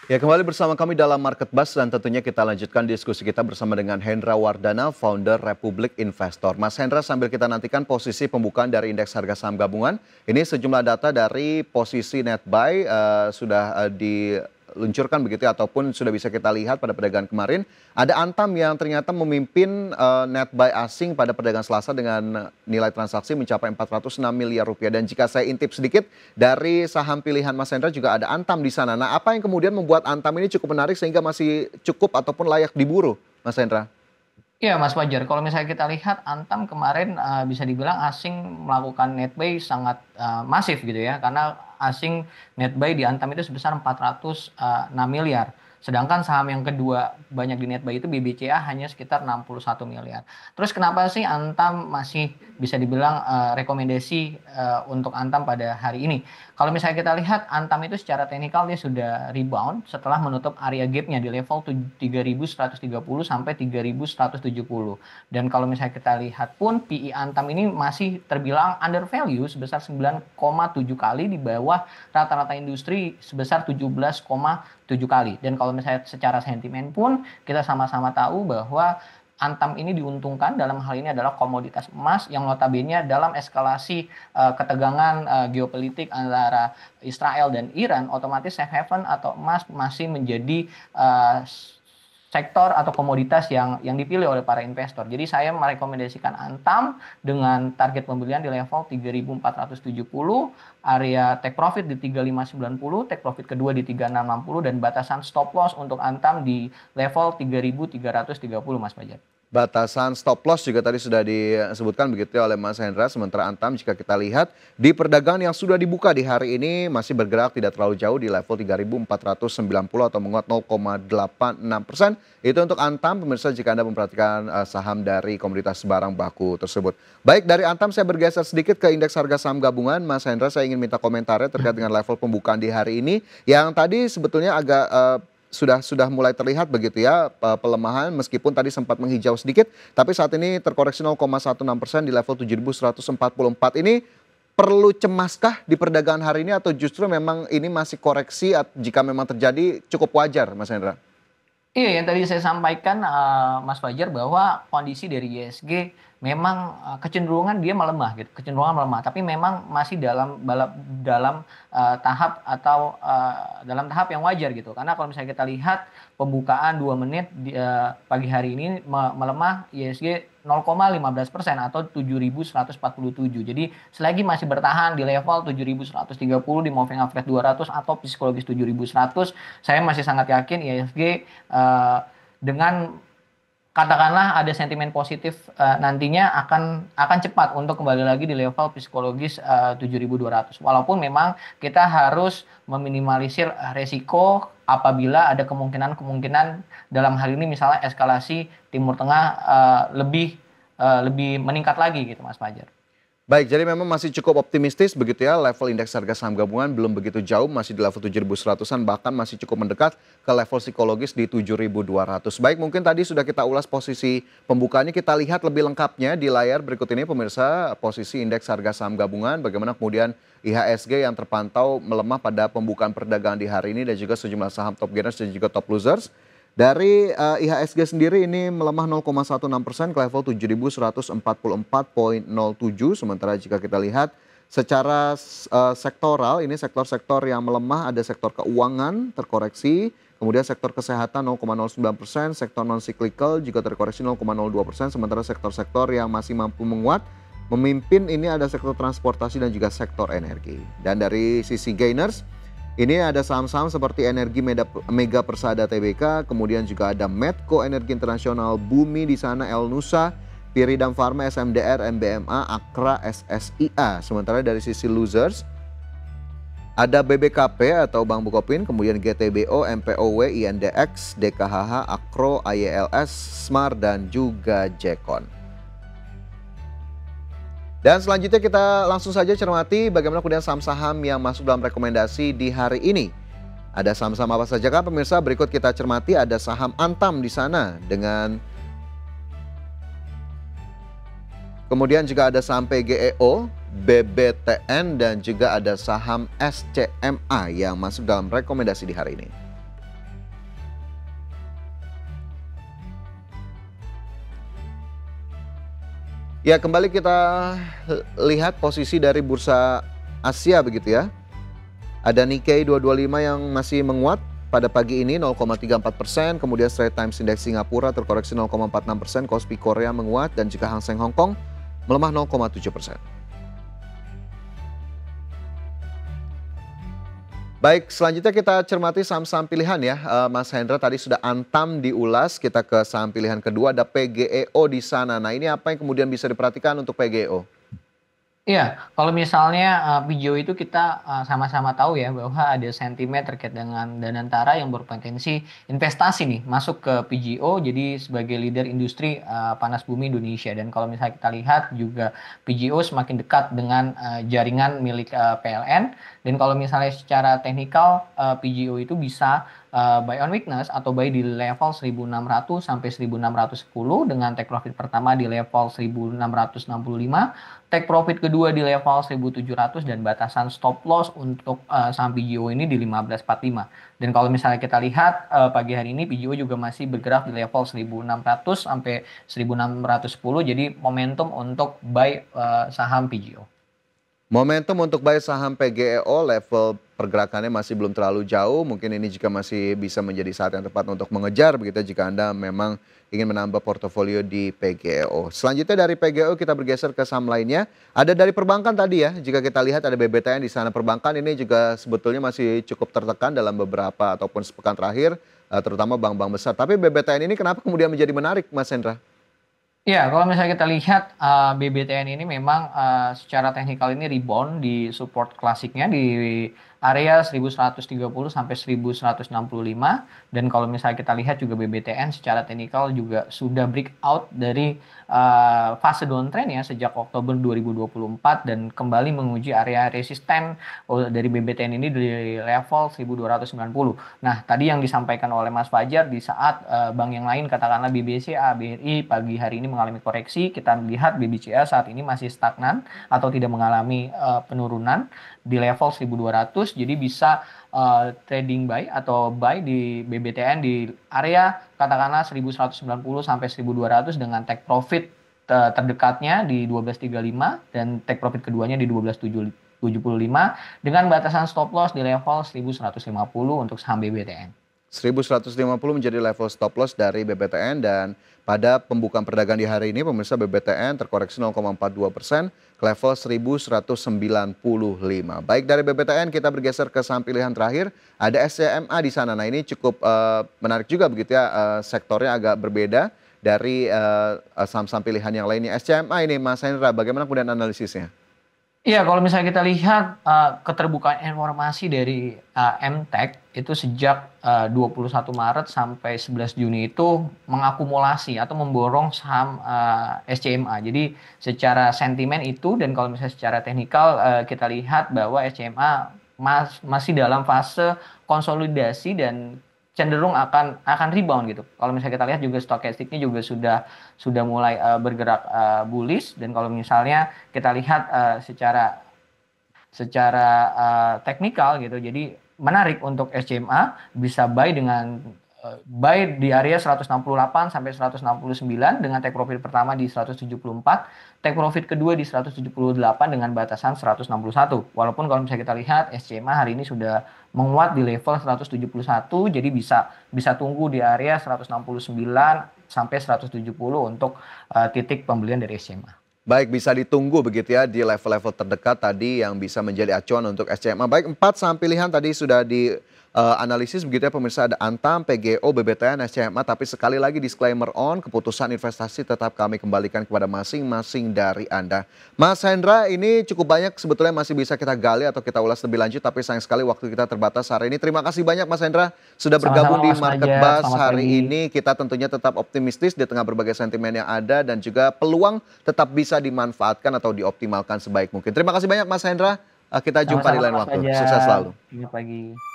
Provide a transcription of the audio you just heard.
Ya, kembali bersama kami dalam Market Buzz dan tentunya kita lanjutkan diskusi kita bersama dengan Hendra Wardana, founder Republik Investor. Mas Hendra, sambil kita nantikan posisi pembukaan dari indeks harga saham gabungan, ini sejumlah data dari posisi net buy sudah diluncurkan begitu ya, ataupun sudah bisa kita lihat pada perdagangan kemarin. Ada Antam yang ternyata memimpin net buy asing pada perdagangan Selasa dengan nilai transaksi mencapai 406 miliar rupiah. Dan jika saya intip sedikit dari saham pilihan Mas Hendra juga ada Antam di sana. Nah, apa yang kemudian membuat Antam ini cukup menarik sehingga masih cukup ataupun layak diburu, Mas Hendra? Iya Mas Fajar, kalau misalnya kita lihat Antam kemarin bisa dibilang asing melakukan net buy sangat masif gitu ya. Karena asing net buy di Antam itu sebesar 406 miliar. Sedangkan saham yang kedua banyak di net buy itu BBCA hanya sekitar 61 miliar. Terus kenapa sih Antam masih bisa dibilang rekomendasi untuk Antam pada hari ini? Kalau misalnya kita lihat Antam itu secara teknikal dia sudah rebound setelah menutup area gap-nya di level 3.130 sampai 3.170. Dan kalau misalnya kita lihat pun PE Antam ini masih terbilang under value sebesar 9,7 kali di bawah rata-rata industri sebesar 17,7 kali. Dan kalau misalnya secara sentimen pun kita sama-sama tahu bahwa Antam ini diuntungkan dalam hal ini adalah komoditas emas yang notabene dalam eskalasi ketegangan geopolitik antara Israel dan Iran, otomatis safe haven atau emas masih menjadi sektor atau komoditas yang dipilih oleh para investor. Jadi saya merekomendasikan Antam dengan target pembelian di level 3.470, area take profit di 3.590, take profit kedua di 3.660 dan batasan stop loss untuk Antam di level 3.330 Mas Fajar. Batasan stop loss juga tadi sudah disebutkan begitu ya oleh Mas Hendra. Sementara Antam jika kita lihat di perdagangan yang sudah dibuka di hari ini masih bergerak tidak terlalu jauh di level 3.490 atau menguat 0,86%. Itu untuk Antam, pemirsa, jika Anda memperhatikan saham dari komoditas barang baku tersebut. Baik, dari Antam saya bergeser sedikit ke indeks harga saham gabungan. Mas Hendra, saya ingin minta komentarnya terkait dengan level pembukaan di hari ini yang tadi sebetulnya agak sudah mulai terlihat begitu ya pelemahan, meskipun tadi sempat menghijau sedikit, tapi saat ini terkoreksi 0,16% di level 7.144. Ini perlu cemaskah di perdagangan hari ini atau justru memang ini masih koreksi jika memang terjadi cukup wajar, Mas Hendra? Iya, yang tadi saya sampaikan Mas Fajar bahwa kondisi dari ISG memang kecenderungan dia melemah gitu, kecenderungan melemah, tapi memang masih dalam tahap atau dalam tahap yang wajar gitu. Karena kalau misalnya kita lihat pembukaan 2 menit di pagi hari ini melemah ISG 0,15% atau 7.147. Jadi selagi masih bertahan di level 7.130 di moving average 200 atau psikologis 7.100, saya masih sangat yakin ISG dengan katakanlah ada sentimen positif nantinya akan cepat untuk kembali lagi di level psikologis 7.200. Walaupun memang kita harus meminimalisir resiko apabila ada kemungkinan dalam hal ini misalnya eskalasi Timur Tengah lebih meningkat lagi gitu Mas Fajar. Baik, jadi memang masih cukup optimistis begitu ya, level indeks harga saham gabungan belum begitu jauh, masih di level 7.100-an, bahkan masih cukup mendekat ke level psikologis di 7.200. Baik, mungkin tadi sudah kita ulas posisi pembukaannya, kita lihat lebih lengkapnya di layar berikut ini pemirsa, posisi indeks harga saham gabungan, bagaimana kemudian IHSG yang terpantau melemah pada pembukaan perdagangan di hari ini dan juga sejumlah saham top gainers dan juga top losers. Dari IHSG sendiri ini melemah 0,16% ke level 7.144,07. Sementara jika kita lihat secara sektoral, ini sektor-sektor yang melemah ada sektor keuangan terkoreksi, kemudian sektor kesehatan 0,09%, sektor non-cyclical juga terkoreksi 0,02%, sementara sektor-sektor yang masih mampu menguat memimpin ini ada sektor transportasi dan juga sektor energi. Dan dari sisi gainers, ini ada saham-saham seperti Energi Mega Persada Tbk, kemudian juga ada Medco Energi Internasional, Bumi di sana, El Nusa, Piridam Pharma, SMDR, MBMA, Akra, SSIA. Sementara dari sisi losers, ada BBKP atau Bank Bukopin, kemudian GTBO, MPOW, INDX, DKHH, Akro, AYLS, Smar, dan juga Jekon. Dan selanjutnya kita langsung saja cermati bagaimana kemudian saham-saham yang masuk dalam rekomendasi di hari ini. Ada saham-saham apa saja kan pemirsa? Berikut kita cermati, ada saham Antam di sana dengan kemudian juga ada saham PGEO, BBTN dan juga ada saham SCMA yang masuk dalam rekomendasi di hari ini. Ya, kembali kita lihat posisi dari bursa Asia begitu ya. Ada Nikkei 225 yang masih menguat pada pagi ini 0,34%, kemudian Straits Times Index Singapura terkoreksi 0,46%, Kospi Korea menguat dan juga Hang Seng Hong Kong melemah 0,7%. Baik, selanjutnya kita cermati saham-saham pilihan ya. Mas Hendra tadi sudah Antam diulas, kita ke saham pilihan kedua ada PGEO di sana. Nah, ini apa yang kemudian bisa diperhatikan untuk PGEO? Iya, kalau misalnya hijau itu kita sama-sama tahu ya bahwa ada sentimen terkait dengan Danantara yang berpotensi investasi nih masuk ke PGO jadi sebagai leader industri panas bumi Indonesia. Dan kalau misalnya kita lihat juga PGO semakin dekat dengan jaringan milik PLN. Dan kalau misalnya secara teknikal PGO itu bisa buy on weakness atau buy di level 1600 sampai 1610 dengan take profit pertama di level 1665. Take profit kedua di level 1700 dan batasan stop loss untuk saham PGO ini di 1545. Dan kalau misalnya kita lihat pagi hari ini PGO juga masih bergerak di level 1600 sampai 1610. Jadi momentum untuk buy saham PGO. Momentum untuk buy saham PGEO level pergerakannya masih belum terlalu jauh. Mungkin ini juga masih bisa menjadi saat yang tepat untuk mengejar begitu jika Anda memang ingin menambah portofolio di PGEO. Selanjutnya dari PGEO kita bergeser ke saham lainnya. Ada dari perbankan tadi ya. Jika kita lihat ada BBTN di sana. Perbankan ini juga sebetulnya masih cukup tertekan dalam beberapa ataupun sepekan terakhir, terutama bank-bank besar. Tapi BBTN ini kenapa kemudian menjadi menarik, Mas Hendra? Ya, kalau misalnya kita lihat BBTN ini memang secara teknikal ini rebound di support klasiknya di area 1130 sampai 1165. Dan kalau misalnya kita lihat juga BBTN secara teknikal juga sudah breakout dari fase downtrend ya sejak Oktober 2024 dan kembali menguji area resisten dari BBTN ini di level 1290. Nah, tadi yang disampaikan oleh Mas Fajar di saat bank yang lain katakanlah BBCA, BRI pagi hari ini mengalami koreksi, kita lihat BBCA saat ini masih stagnan atau tidak mengalami penurunan di level 1200. Jadi bisa trading buy atau buy di BBTN di area katakanlah 1190 sampai 1200 dengan take profit terdekatnya di 1235 dan take profit keduanya di 1275 dengan batasan stop loss di level 1150 untuk saham BBTN. 1150 menjadi level stop loss dari BBTN dan pada pembukaan perdagangan di hari ini pemirsa BBTN terkoreksi 0,42% ke level 1195. Baik dari BBTN kita bergeser ke saham pilihan terakhir ada SCMA di sana. Nah ini cukup menarik juga begitu ya, sektornya agak berbeda dari saham-saham pilihan yang lainnya. SCMA ini Mas Hendra bagaimana kemudian analisisnya? Iya, kalau misalnya kita lihat keterbukaan informasi dari MTEK itu sejak 21 Maret sampai 11 Juni itu mengakumulasi atau memborong saham SCMA. Jadi secara sentimen itu dan kalau misalnya secara teknikal kita lihat bahwa SCMA masih dalam fase konsolidasi dan cenderung akan rebound gitu. Kalau misalnya kita lihat juga stokastiknya juga sudah mulai bergerak bullish dan kalau misalnya kita lihat secara teknikal gitu. Jadi menarik untuk SCMA bisa buy dengan buy di area 168 sampai 169 dengan take profit pertama di 174, take profit kedua di 178 dengan batasan 161. Walaupun kalau misalnya kita lihat SCMA hari ini sudah menguat di level 171 jadi bisa tunggu di area 169 sampai 170 untuk titik pembelian dari SCMA. Baik, bisa ditunggu begitu ya di level-level terdekat tadi yang bisa menjadi acuan untuk SCMA. Baik, 4 saham pilihan tadi sudah analisis begitu ya pemirsa, ada Antam, PGO, BBTN, SCMA, tapi sekali lagi disclaimer on, keputusan investasi tetap kami kembalikan kepada masing-masing dari Anda. Mas Hendra, ini cukup banyak sebetulnya masih bisa kita gali atau kita ulas lebih lanjut, tapi sayang sekali waktu kita terbatas hari ini. Terima kasih banyak Mas Hendra sudah bergabung di Market Buzz hari ini. Kita tentunya tetap optimistis di tengah berbagai sentimen yang ada dan juga peluang tetap bisa dimanfaatkan atau dioptimalkan sebaik mungkin. Terima kasih banyak Mas Hendra, kita jumpa di lain waktu. Sukses selalu. Selamat pagi.